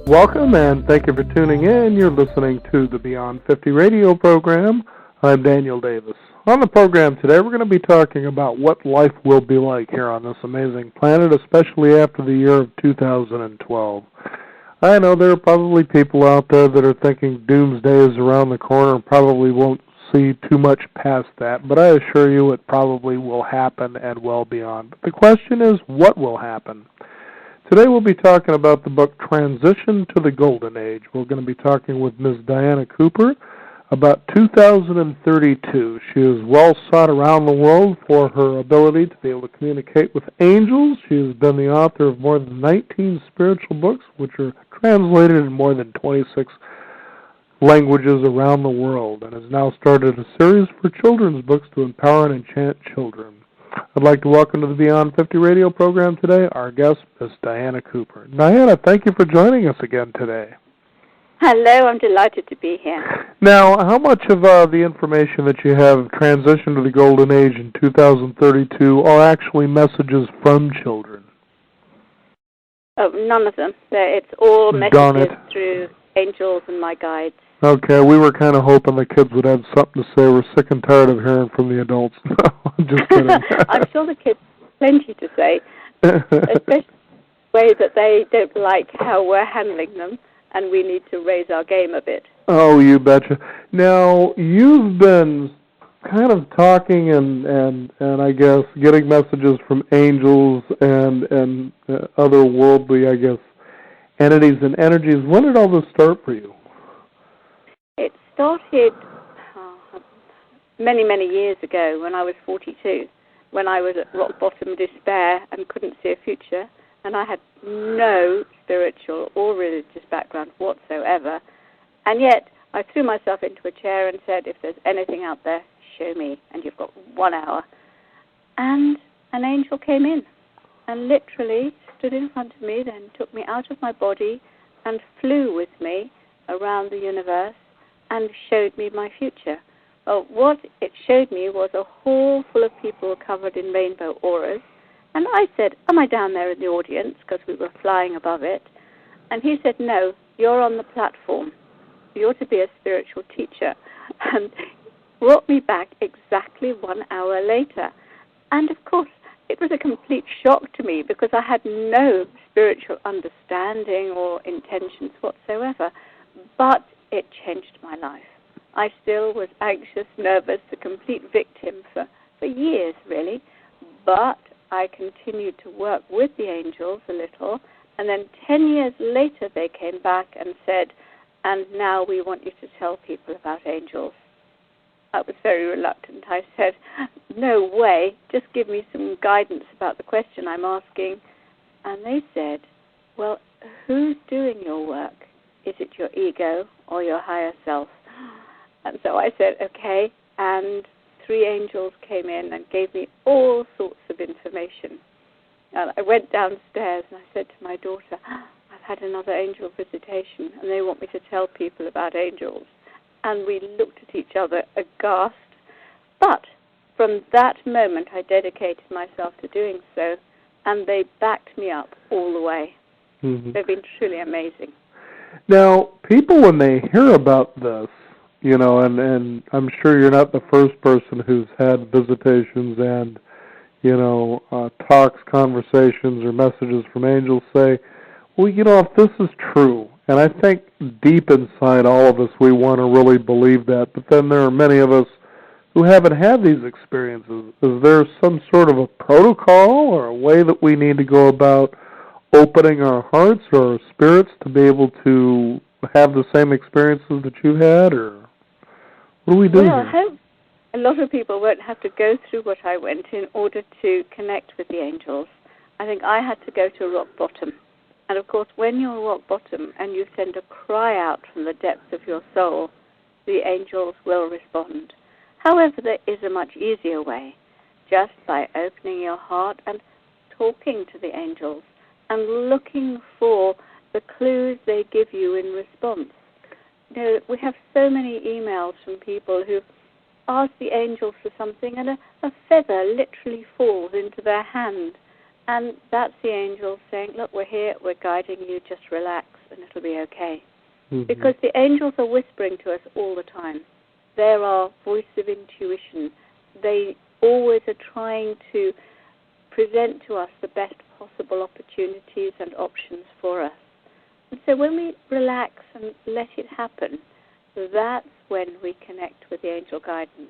Welcome and thank you for tuning in. You're listening to the Beyond 50 radio program. I'm Daniel Davis. On the program today, we're going to be talking about what life will be like here on this amazing planet, especially after the year of 2012. I know there are probably people out there that are thinking doomsday is around the corner and probably won't see too much past that, but I assure you it probably will happen and well beyond. But the question is, what will happen? Today we'll be talking about the book Transition to the Golden Age. We're going to be talking with Ms. Diana Cooper about 2032. She is well sought around the world for her ability to be able to communicate with angels. She has been the author of more than 19 spiritual books, which are translated in more than 26 languages around the world, and has now started a series for children's books to empower and enchant children. I'd like to welcome to the Beyond 50 radio program today our guest, Ms. Diana Cooper. Diana, thank you for joining us again today. Hello, I'm delighted to be here. Now, how much of the information that you have transitioned to the Golden Age in 2032 are actually messages from children? Oh, none of them. It's all messages through angels and my guides. Okay, we were kind of hoping the kids would have something to say. We're sick and tired of hearing from the adults. I'm just kidding. I'm sure the kids have plenty to say, especially the way that they don't like how we're handling them, and we need to raise our game a bit. Oh, you betcha. Now, you've been kind of talking and I guess getting messages from angels and otherworldly, I guess, entities and energies. When did all this start for you? It started many, many years ago when I was 42, when I was at rock bottom despair and couldn't see a future, and I had no spiritual or religious background whatsoever. And yet I threw myself into a chair and said, if there's anything out there, show me, and you've got 1 hour. And an angel came in and literally stood in front of me, then took me out of my body and flew with me around the universe and showed me my future. Well, what it showed me was a hall full of people covered in rainbow auras. And I said, am I down there in the audience? Because we were flying above it. And he said, no, you're on the platform. You ought to be a spiritual teacher. And brought me back exactly 1 hour later. And of course, it was a complete shock to me because I had no spiritual understanding or intentions whatsoever. But it changed my life. I still was anxious, nervous, a complete victim for years, really. But I continued to work with the angels a little, and then 10 years later they came back and said, and now we want you to tell people about angels. I was very reluctant. I said, no way, just give me some guidance about the question I'm asking. And they said, well, who's doing your work? Is it your ego or your higher self? And so I said, okay, and 3 angels came in and gave me all sorts of information. And I went downstairs and I said to my daughter, I've had another angel visitation and they want me to tell people about angels. And we looked at each other aghast. But from that moment I dedicated myself to doing so, and they backed me up all the way. Mm-hmm. They've been truly amazing. Now, people, when they hear about this, you know, and I'm sure you're not the first person who's had visitations and, you know, talks, conversations, or messages from angels say, well, you know, if this is true, and I think deep inside all of us we want to really believe that, but then there are many of us who haven't had these experiences. Is there some sort of a protocol or a way that we need to go about opening our hearts or our spirits to be able to have the same experiences that you had, or what do we do? Well, I hope a lot of people won't have to go through what I went in order to connect with the angels. I think I had to go to rock bottom. And of course, when you're rock bottom and you send a cry out from the depths of your soul, the angels will respond. However, there is a much easier way, just by opening your heart and talking to the angels and looking for the clues they give you in response. You know, we have so many emails from people who ask the angels for something and a feather literally falls into their hand. And that's the angels saying, look, we're here, we're guiding you, just relax and it'll be okay. Mm-hmm. Because the angels are whispering to us all the time. They're our voice of intuition. They always are trying to present to us the best possible opportunities and options for us. And so when we relax and let it happen, that's when we connect with the angel guidance.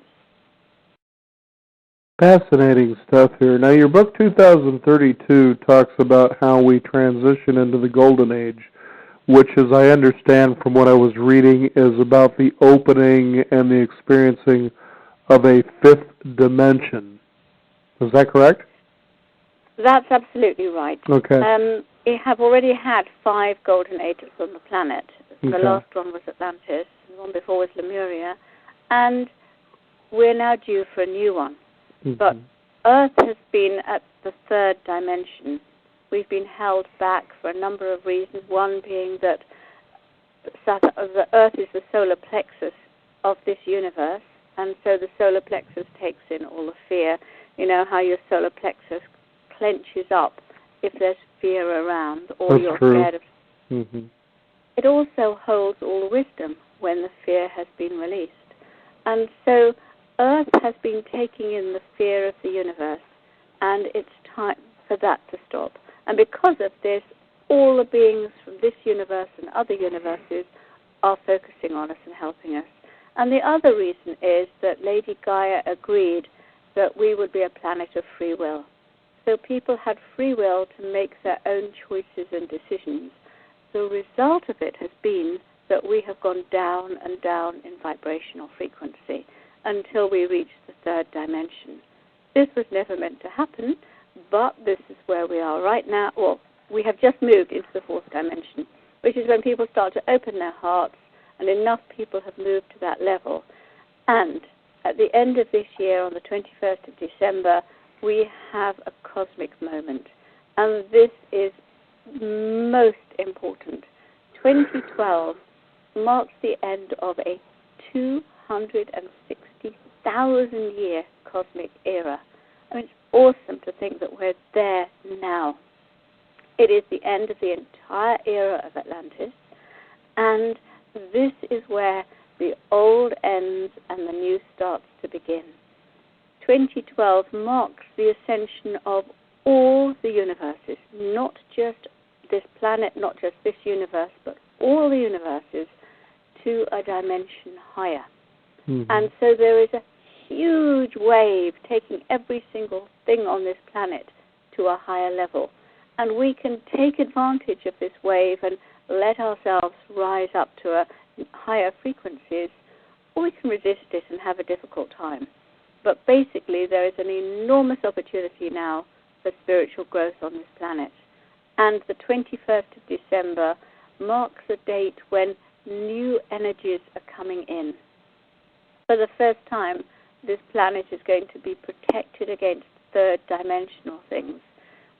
Fascinating stuff here. Now, your book 2032 talks about how we transition into the Golden Age, which, as I understand from what I was reading, is about the opening and the experiencing of a fifth dimension. Is that correct? That's absolutely right. Okay. We have already had 5 golden ages on the planet. Okay. The last one was Atlantis, the one before was Lemuria, and we're now due for a new one. Mm-hmm. But Earth has been at the 3rd dimension. We've been held back for a number of reasons, one being that the Earth is the solar plexus of this universe, and so the solar plexus takes in all the fear. You know how your solar plexus clenches up if there's fear around or That's you're true. scared of. Mm-hmm. It also holds all the wisdom when the fear has been released. And so Earth has been taking in the fear of the universe, and it's time for that to stop. And because of this, all the beings from this universe and other universes are focusing on us and helping us. And the other reason is that Lady Gaia agreed that we would be a planet of free will. So people had free will to make their own choices and decisions. The result of it has been that we have gone down and down in vibrational frequency until we reach the 3rd dimension. This was never meant to happen, but this is where we are right now. Well, we have just moved into the 4th dimension, which is when people start to open their hearts, and enough people have moved to that level. And at the end of this year, on the 21st of December, we have a cosmic moment. And this is most important. 2012 marks the end of a 260,000-year cosmic era. I mean, it's awesome to think that we're there now. It is the end of the entire era of Atlantis, and this is where the old ends and the new starts to begin. 2012 marks the ascension of all the universes, not just this planet, not just this universe, but all the universes to a dimension higher. Mm-hmm. And so there is a huge wave taking every single thing on this planet to a higher level. And we can take advantage of this wave and let ourselves rise up to a higher frequencies, or we can resist it and have a difficult time. But basically, there is an enormous opportunity now for spiritual growth on this planet. And the 21st of December marks a date when new energies are coming in. For the first time, this planet is going to be protected against 3rd dimensional things.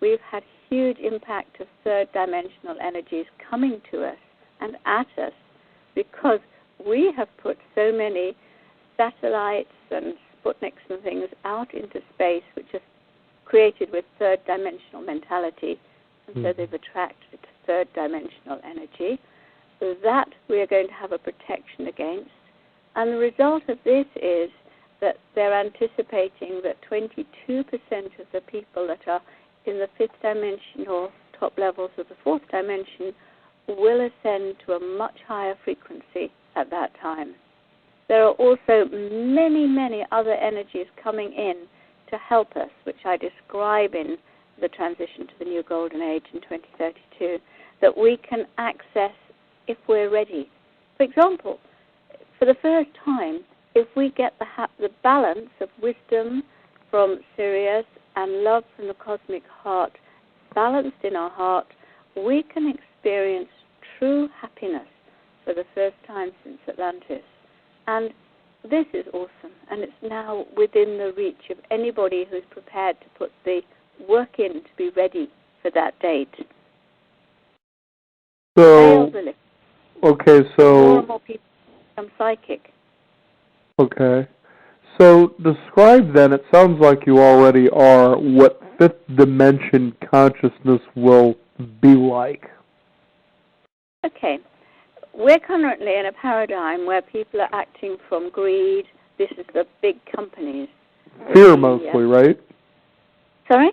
We've had huge impact of 3rd dimensional energies coming to us and at us because we have put so many satellites and Sputniks and things out into space which are created with 3rd dimensional mentality, and so they've attracted 3rd dimensional energy. That we are going to have a protection against. And the result of this is that they're anticipating that 22% of the people that are in the 5th dimension or top levels of the 4th dimension will ascend to a much higher frequency at that time. There are also many, many other energies coming in to help us, which I describe in the transition to the new golden age in 2032, that we can access if we're ready. For example, for the first time, if we get the balance of wisdom from Sirius and love from the cosmic heart balanced in our heart, we can experience true happiness for the first time since Atlantis. And this is awesome, and it's now within the reach of anybody who's prepared to put the work in to be ready for that date. So, okay, so... More and more people become psychic. Okay. So describe then, it sounds like you already are, what 5th dimension consciousness will be like. Okay. We're currently in a paradigm where people are acting from greed. This is the big companies. Fear mostly, right? Sorry?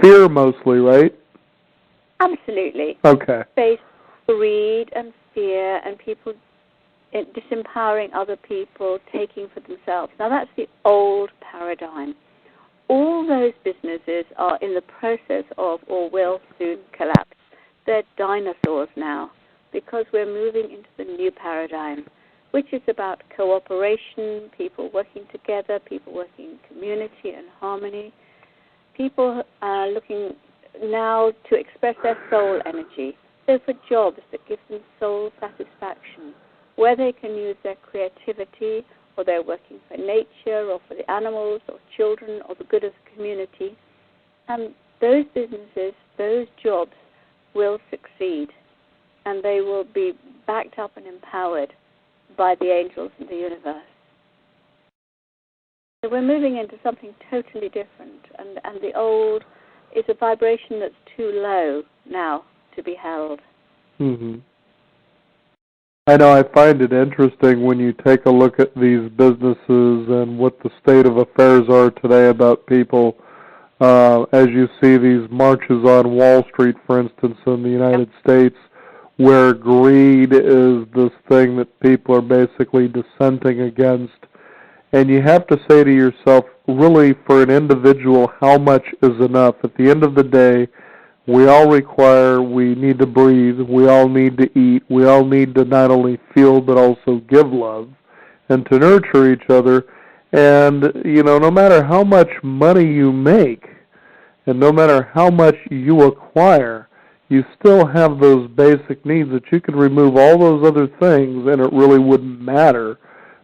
Fear mostly, right? Absolutely. Okay. Based greed and fear and people disempowering other people, taking for themselves. Now, that's the old paradigm. All those businesses are in the process of or will soon collapse. They're dinosaurs now because we're moving into the new paradigm, which is about cooperation, people working together, people working in community and harmony. People are looking now to express their soul energy. So for jobs that give them soul satisfaction, where they can use their creativity, or they're working for nature or for the animals or children or the good of the community. And those businesses, those jobs will succeed, and they will be backed up and empowered by the angels in the universe. So we're moving into something totally different, and the old is a vibration that's too low now to be held. Mm-hmm. I know I find it interesting when you take a look at these businesses and what the state of affairs are today about people. As you see these marches on Wall Street, for instance, in the United States, where greed is this thing that people are basically dissenting against. And you have to say to yourself, really, for an individual, how much is enough? At the end of the day, we all we need to breathe, we all need to eat, we all need to not only feel but also give love and to nurture each other. And, no matter how much money you make and no matter how much you acquire, you still have those basic needs that you could remove all those other things and it really wouldn't matter,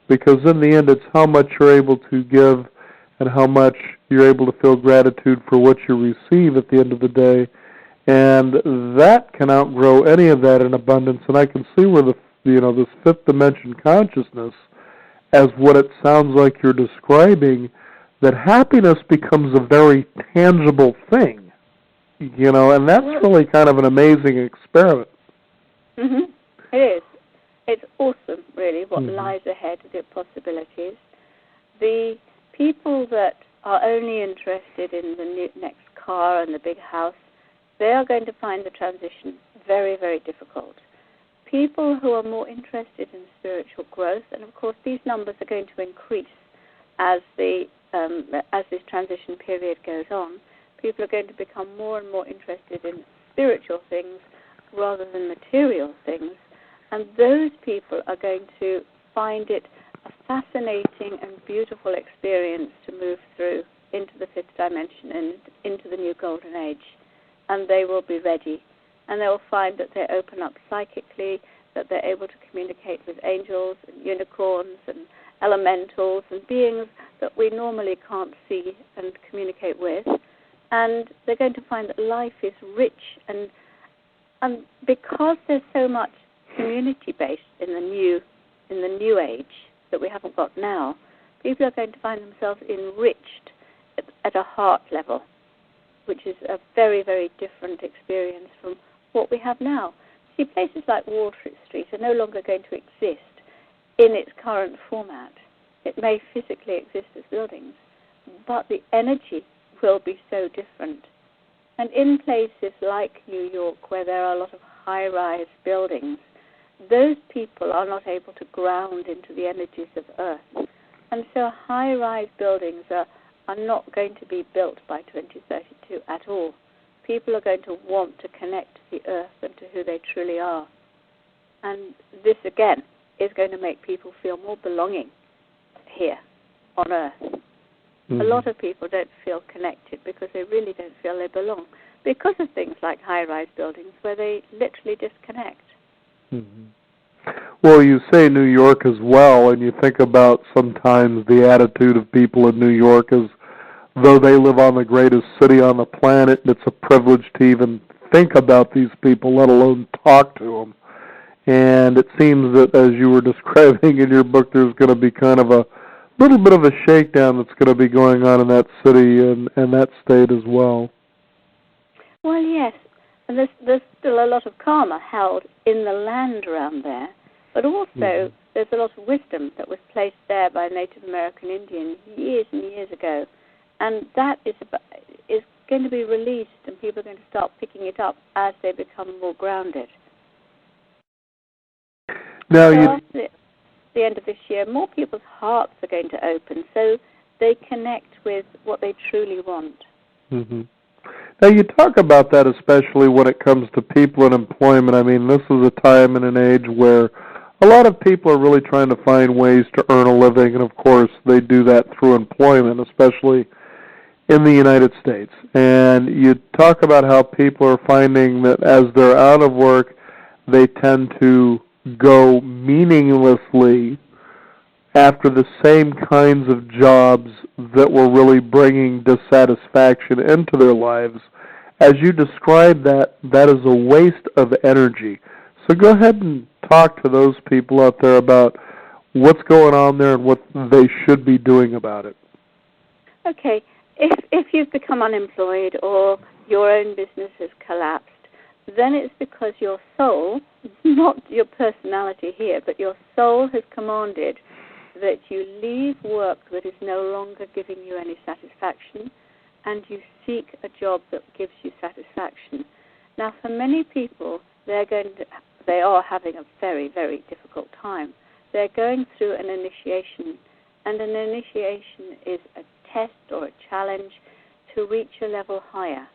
because in the end it's how much you're able to give and how much you're able to feel gratitude for what you receive at the end of the day. And that can outgrow any of that in abundance. And I can see where this fifth dimension consciousness, as what it sounds like you're describing, that happiness becomes a very tangible thing, and that's really kind of an amazing experiment. Mm-hmm. It is. It's awesome, really, what lies ahead, the possibilities. The people that are only interested in the next car and the big house, they are going to find the transition very, very difficult. People who are more interested in spiritual growth, and of course these numbers are going to increase as this transition period goes on, people are going to become more and more interested in spiritual things rather than material things, and those people are going to find it a fascinating and beautiful experience to move through into the fifth dimension and into the new golden age. And they will be ready. And they will find that they open up psychically, that they're able to communicate with angels and unicorns and elementals and beings that we normally can't see and communicate with. And they're going to find that life is rich. And because there's so much community-based in the new age that we haven't got now, people are going to find themselves enriched at a heart level, which is a very, very different experience from what we have now. See, places like Wall Street are no longer going to exist in its current format. It may physically exist as buildings, but the energy will be so different. And in places like New York, where there are a lot of high-rise buildings, those people are not able to ground into the energies of Earth. And so high-rise buildings are not going to be built by 2032 at all. People are going to want to connect to the Earth and to who they truly are. And this, again, is going to make people feel more belonging here on Earth. A lot of people don't feel connected because they really don't feel they belong because of things like high-rise buildings where they literally disconnect. Well, you say New York as well, and you think about sometimes the attitude of people in New York as though they live on the greatest city on the planet, and it's a privilege to even think about these people, let alone talk to them. And it seems that, as you were describing in your book, there's going to be kind of a little bit of a shakedown that's going to be going on in that city and that state as well. Well, yes. And there's still a lot of karma held in the land around there, but also there's a lot of wisdom that was placed there by Native American Indians years and years ago, and that is going to be released, and people are going to start picking it up as they become more grounded. Now, after the end of this year, more people's hearts are going to open, so they connect with what they truly want. Mm-hmm. Now, you talk about that especially when it comes to people in employment. I mean, this is a time and an age where a lot of people are really trying to find ways to earn a living, and of course they do that through employment, especially in the United States. And you talk about how people are finding that as they're out of work, they tend to go meaninglessly after the same kinds of jobs that were really bringing dissatisfaction into their lives. As you describe that, that is a waste of energy. So go ahead and talk to those people out there about what's going on there and what they should be doing about it. Okay. If you've become unemployed or your own business has collapsed, then it's because your soul, not your personality here, but your soul has commanded that you leave work that is no longer giving you any satisfaction and you seek a job that gives you satisfaction. Now, for many people, they are having a very, very difficult time. They're going through an initiation, and an initiation is a test or a challenge to reach a level higher.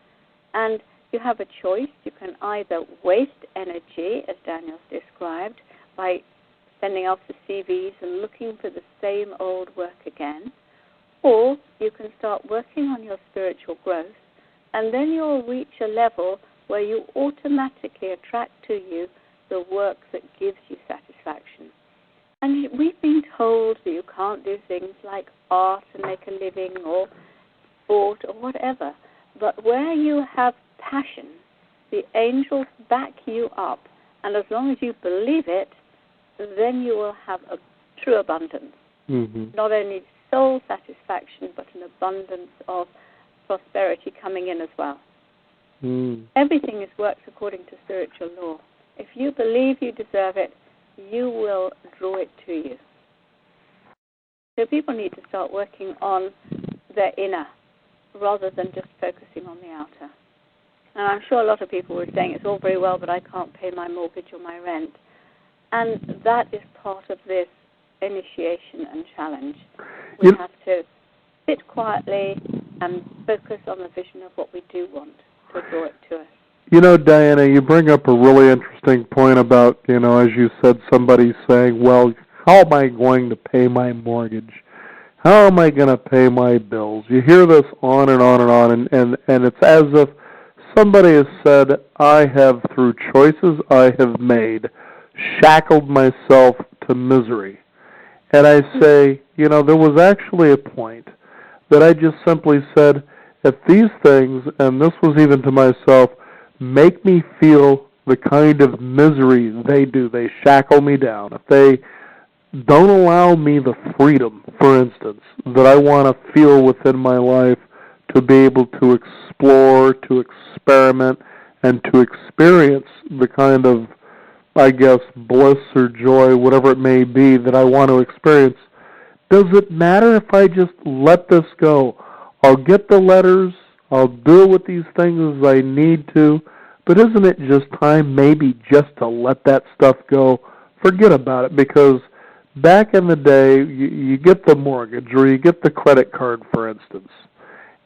And you have a choice. You can either waste energy, as Daniel's described, by sending off the CVs and looking for the same old work again, or you can start working on your spiritual growth, and then you'll reach a level where you automatically attract to you the work that gives you satisfaction. And we've been told that you can't do things like art and make a living or sport or whatever. But where you have passion, the angels back you up. And as long as you believe it, then you will have a true abundance. Mm-hmm. Not only soul satisfaction, but an abundance of prosperity coming in as well. Everything is works according to spiritual law. If you believe you deserve it, you will draw it to you. So people need to start working on their inner rather than just focusing on the outer. And I'm sure a lot of people were saying it's all very well, but I can't pay my mortgage or my rent. And that is part of this initiation and challenge. We have to sit quietly and focus on the vision of what we do want to draw it to us. You know, Diana, you bring up a really interesting point about, as you said, somebody saying, well, how am I going to pay my mortgage? How am I going to pay my bills? You hear this on and on and on, and it's as if somebody has said, I have, through choices I have made, shackled myself to misery. And I say, there was actually a point that I just simply said, if these things, and this was even to myself, make me feel the kind of misery they do, they shackle me down. If they don't allow me the freedom, for instance, that I want to feel within my life to be able to explore, to experiment, and to experience the kind of, I guess, bliss or joy, whatever it may be, that I want to experience, does it matter if I just let this go? I'll get the letters, I'll deal with these things as I need to, but isn't it just time maybe just to let that stuff go? Forget about it, because back in the day, you get the mortgage or you get the credit card, for instance,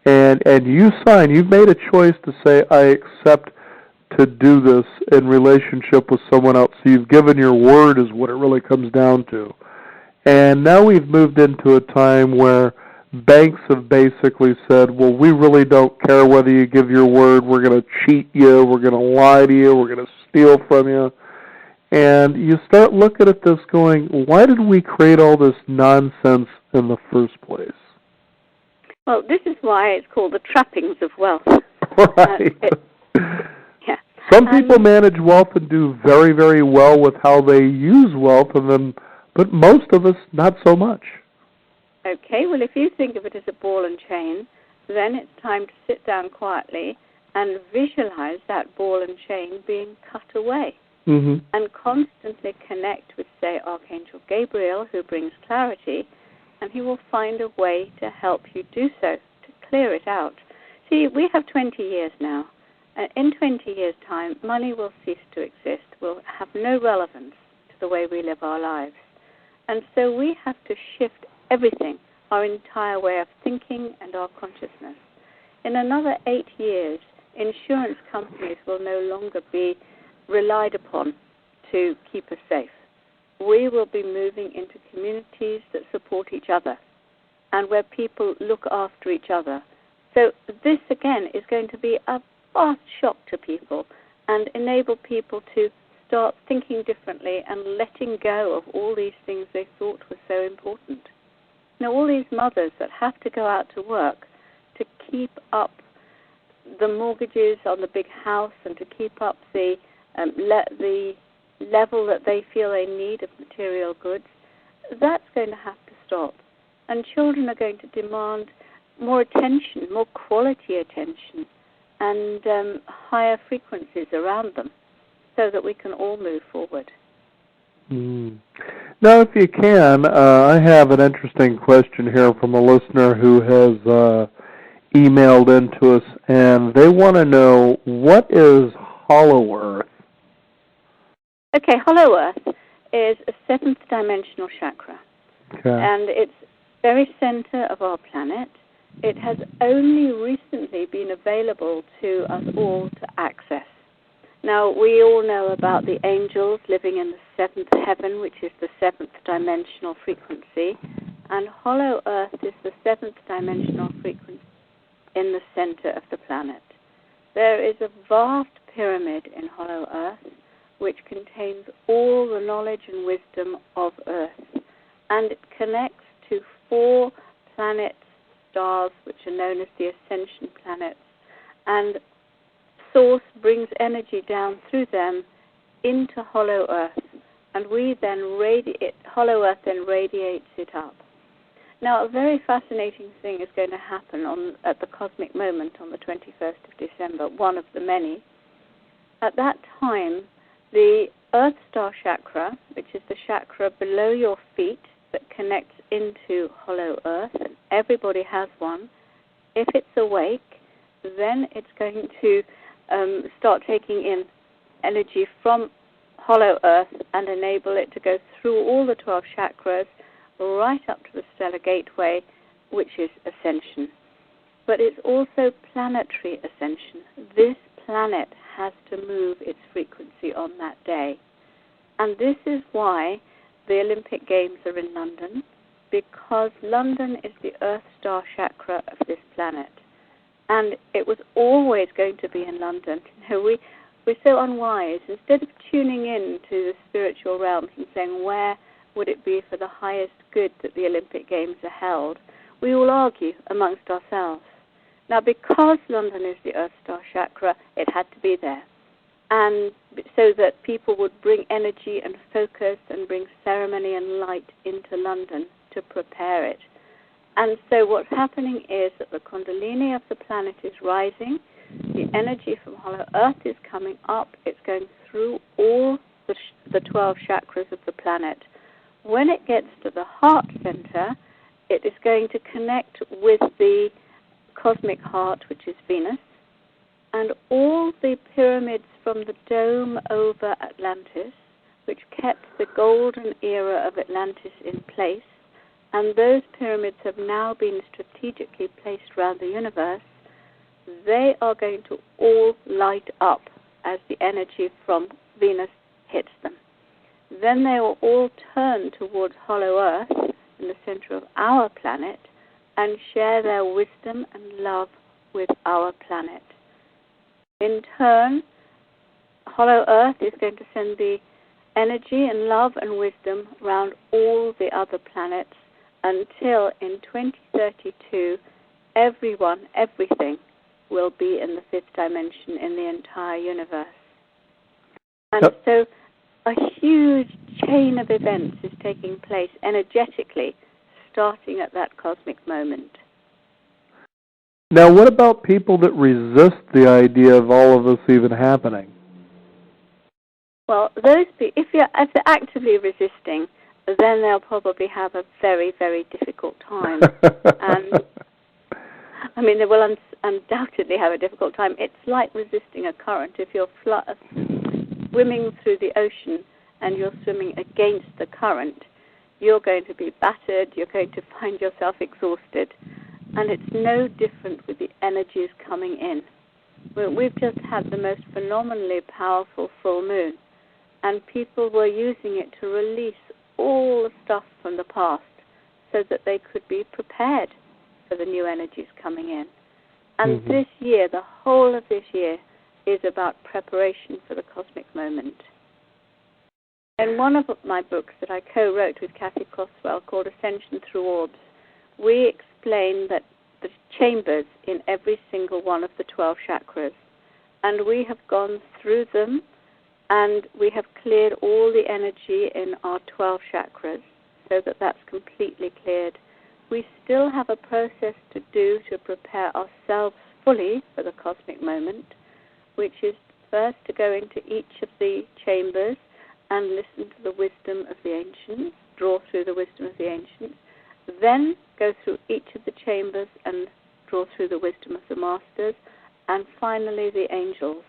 and you sign, you've made a choice to say, I accept to do this in relationship with someone else. So you've given your word is what it really comes down to. And now we've moved into a time where banks have basically said, well, we really don't care whether you give your word. We're going to cheat you. We're going to lie to you. We're going to steal from you. And you start looking at this going, why did we create all this nonsense in the first place? Well, this is why it's called the trappings of wealth. Right. Yeah. Some people manage wealth and do very, very well with how they use wealth, but most of us, not so much. Okay, well, if you think of it as a ball and chain, then it's time to sit down quietly and visualize that ball and chain being cut away. Mm-hmm. And constantly connect with, say, Archangel Gabriel, who brings clarity, and he will find a way to help you do so, to clear it out. See, we have 20 years now. In 20 years' time, money will cease to exist, will have no relevance to the way we live our lives. And so we have to shift everything, our entire way of thinking and our consciousness. In another 8 years, insurance companies will no longer be relied upon to keep us safe. We will be moving into communities that support each other and where people look after each other. So this, again, is going to be a vast shock to people and enable people to start thinking differently and letting go of all these things they thought were so important. Now, all these mothers that have to go out to work to keep up the mortgages on the big house and to keep up the level that they feel they need of material goods, that's going to have to stop. And children are going to demand more attention, more quality attention, and higher frequencies around them so that we can all move forward. Mm. Now, if you can, I have an interesting question here from a listener who has emailed into us, and they want to know, what is Hollow Earth? Okay, Hollow Earth is a seventh dimensional chakra, and it's very center of our planet. It has only recently been available to us all to access. Now, we all know about the angels living in the seventh heaven, which is the seventh dimensional frequency, and Hollow Earth is the seventh dimensional frequency in the center of the planet. There is a vast pyramid in Hollow Earth which contains all the knowledge and wisdom of Earth, and it connects to 4 planets, stars, which are known as the Ascension planets, and Source brings energy down through them into Hollow Earth, and we then Hollow Earth then radiates it up. Now, a very fascinating thing is going to happen at the cosmic moment on the 21st of December, one of the many. At that time, the Earth Star chakra, which is the chakra below your feet that connects into Hollow Earth, and everybody has one, if it's awake, then it's going to start taking in energy from Hollow Earth and enable it to go through all the 12 chakras right up to the stellar gateway, which is Ascension. But it's also planetary ascension. This planet has to move its frequency on that day. And this is why the Olympic Games are in London, because London is the Earth Star chakra of this planet. And it was always going to be in London. We're so unwise. Instead of tuning in to the spiritual realms and saying, where would it be for the highest good that the Olympic Games are held, we all argue amongst ourselves. Now, because London is the Earth Star chakra, it had to be there. And so that people would bring energy and focus and bring ceremony and light into London to prepare it. And so what's happening is that the Kundalini of the planet is rising, the energy from Hollow Earth is coming up, it's going through all the 12 chakras of the planet. When it gets to the heart center, it is going to connect with the cosmic heart, which is Venus, and all the pyramids from the dome over Atlantis, which kept the golden era of Atlantis in place, and those pyramids have now been strategically placed around the universe, they are going to all light up as the energy from Venus hits them. Then they will all turn towards Hollow Earth in the center of our planet and share their wisdom and love with our planet. In turn, Hollow Earth is going to send the energy and love and wisdom around all the other planets until in 2032, everyone, everything will be in the fifth dimension in the entire universe. And so a huge chain of events is taking place energetically, starting at that cosmic moment. Now, what about people that resist the idea of all of this even happening? Well, those if they're actively resisting, then they'll probably have a very, very difficult time. And I mean, they will undoubtedly have a difficult time. It's like resisting a current. If you're swimming through the ocean and you're swimming against the current, you're going to be battered, you're going to find yourself exhausted. And it's no different with the energies coming in. We've just had the most phenomenally powerful full moon, and people were using it to release all the stuff from the past so that they could be prepared for the new energies coming in. And this year, the whole of this year, is about preparation for the cosmic moment. In one of my books that I co-wrote with Kathy Croswell called Ascension Through Orbs, we explain that the chambers in every single one of the 12 chakras, and we have gone through them, and we have cleared all the energy in our 12 chakras so that that's completely cleared. We still have a process to do to prepare ourselves fully for the cosmic moment, which is first to go into each of the chambers and listen to the wisdom of the ancients, draw through the wisdom of the ancients, then go through each of the chambers and draw through the wisdom of the masters, and finally the angels.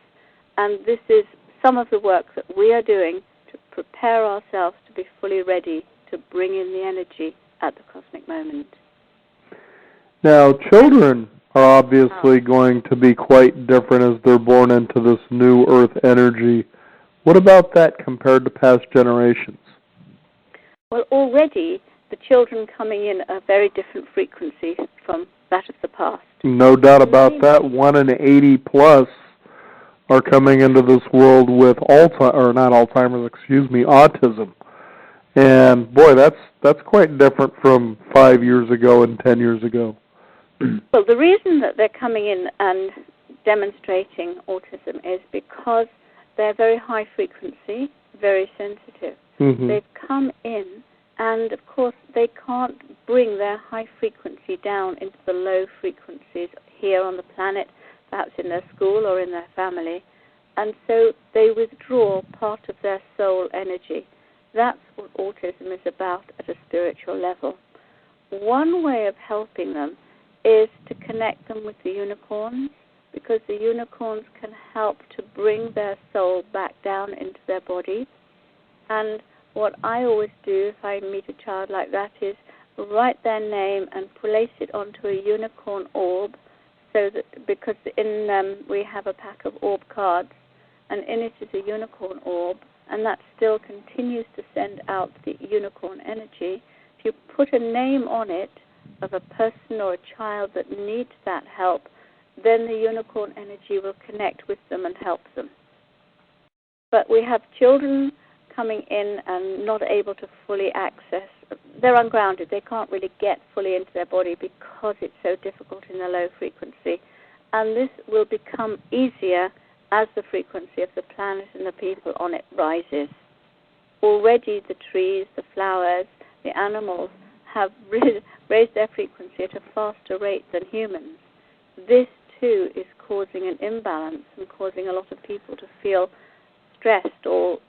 And this is some of the work that we are doing to prepare ourselves to be fully ready to bring in the energy at the cosmic moment. Now, children are obviously going to be quite different as they're born into this new earth energy. What about that compared to past generations? Well, already the children coming in are very different frequencies from that of the past. No doubt about that. 1 in 80 plus are coming into this world with autism. And boy, that's quite different from 5 years ago and 10 years ago. Well, the reason that they're coming in and demonstrating autism is because they're very high frequency, very sensitive. They've come in, and of course they can't bring their high frequency down into the low frequencies here on the planet, perhaps in their school or in their family, and so they withdraw part of their soul energy. That's what autism is about at a spiritual level. One way of helping them is to connect them with the unicorns, because the unicorns can help to bring their soul back down into their body. And what I always do if I meet a child like that is write their name and place it onto a unicorn orb, so that because we have a pack of orb cards, and in it is a unicorn orb, and that still continues to send out the unicorn energy. If you put a name on it of a person or a child that needs that help, then the unicorn energy will connect with them and help them. But we have children coming in and not able to fully access. They're ungrounded. They can't really get fully into their body because it's so difficult in the low frequency. And this will become easier as the frequency of the planet and the people on it rises. Already the trees, the flowers, the animals have raised their frequency at a faster rate than humans. This too is causing an imbalance and causing a lot of people to feel stressed or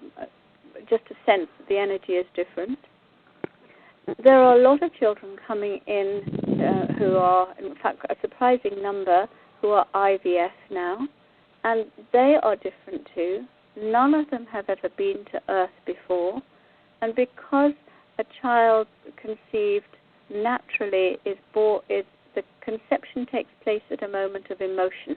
just a sense that the energy is different. There are a lot of children coming in who are, in fact, a surprising number, who are IVF now, and they are different too. None of them have ever been to Earth before, and because a child conceived naturally the conception takes place at a moment of emotion,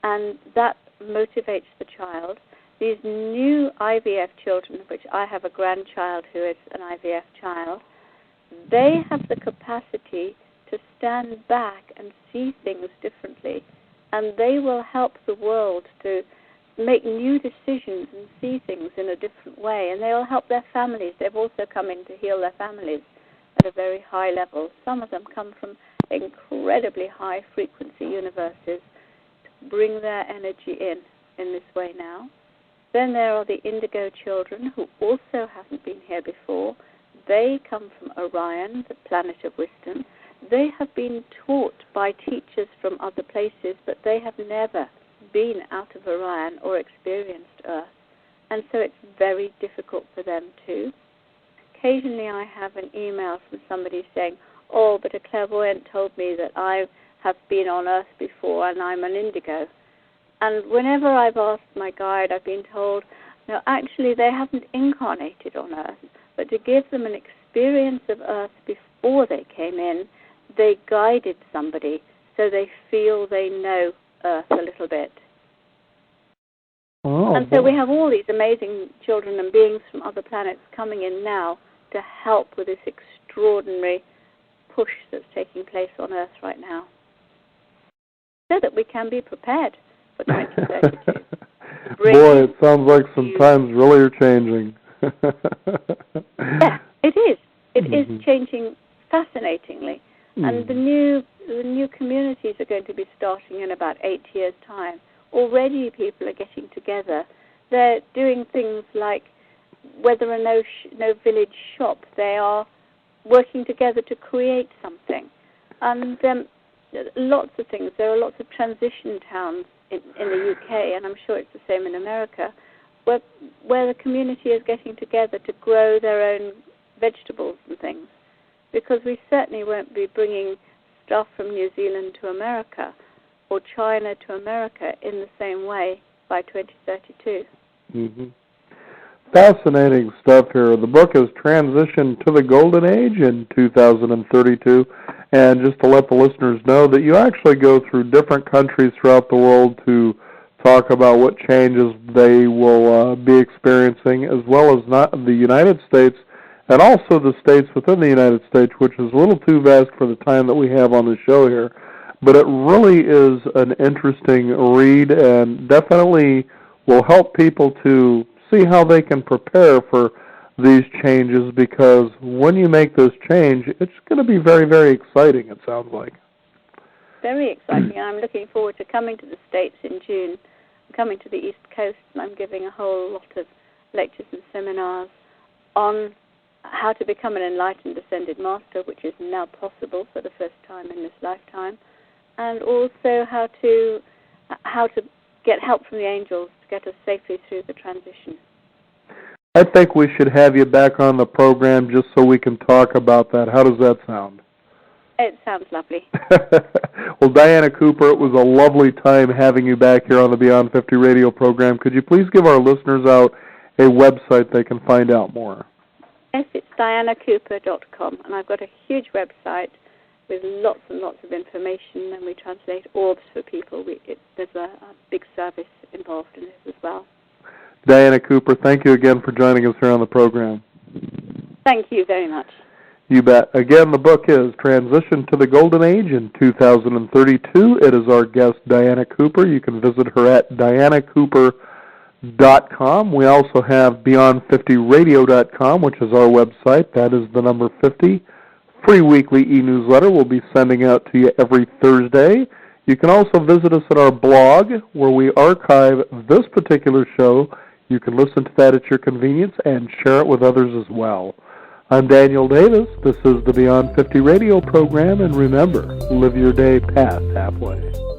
and that motivates the child. These new IVF children, which I have a grandchild who is an IVF child, they have the capacity to stand back and see things differently, and they will help the world to make new decisions and see things in a different way, and they will help their families. They've also come in to heal their families at a very high level. Some of them come from incredibly high frequency universes to bring their energy in this way now. Then there are the indigo children who also haven't been here before. They come from Orion, the planet of wisdom. they have been taught by teachers from other places, but they have never been out of Orion or experienced Earth. And so it's very difficult for them too. Occasionally I have an email from somebody saying, oh, but a clairvoyant told me that I have been on Earth before and I'm an indigo. And whenever I've asked my guide, I've been told, no, actually they haven't incarnated on Earth, but to give them an experience of Earth before they came in, they guided somebody so they feel they know Earth a little bit. Oh, and so we have all these amazing children and beings from other planets coming in now to help with this extraordinary push that's taking place on Earth right now, so that we can be prepared for 2032. Boy, it sounds like some times really are changing. Yeah, it is. It is changing fascinatingly. And the new communities are going to be starting in about 8 years' time. Already people are getting together. They're doing things like whether or no village shop, they are working together to create something. And lots of things. There are lots of transition towns in the UK, and I'm sure it's the same in America, where the community is getting together to grow their own vegetables and things. Because we certainly won't be bringing stuff from New Zealand to America or China to America in the same way by 2032. Mm-hmm. Fascinating stuff here. The book is Transition to the Golden Age in 2032. And just to let the listeners know that you actually go through different countries throughout the world to talk about what changes they will be experiencing, as well as not the United States and also the states within the United States, which is a little too vast for the time that we have on the show here. But it really is an interesting read and definitely will help people to see how they can prepare for these changes, because when you make this change, it's going to be very, very exciting, it sounds like. Very exciting. I'm looking forward to coming to the States in June. I'm coming to the East Coast, and I'm giving a whole lot of lectures and seminars on how to become an enlightened ascended master, which is now possible for the first time in this lifetime, and also how to get help from the angels to get us safely through the transition. I think we should have you back on the program just so we can talk about that. How does that sound? It sounds lovely. Well, Diana Cooper, it was a lovely time having you back here on the Beyond 50 radio program. Could you please give our listeners out a website they can find out more? Yes, it's dianacooper.com, and I've got a huge website with lots and lots of information, and we translate orbs for people. There's a big service involved in this as well. Diana Cooper, thank you again for joining us here on the program. Thank you very much. You bet. Again, the book is Transition to the Golden Age in 2032. It is our guest, Diana Cooper. You can visit her at dianacooper.com. We also have Beyond50Radio.com, which is our website. That is the number 50. Free weekly e-newsletter we'll be sending out to you every Thursday. You can also visit us at our blog, where we archive this particular show. You can listen to that at your convenience and share it with others as well. I'm Daniel Davis. This is the Beyond 50 radio program, and remember, live your day past halfway.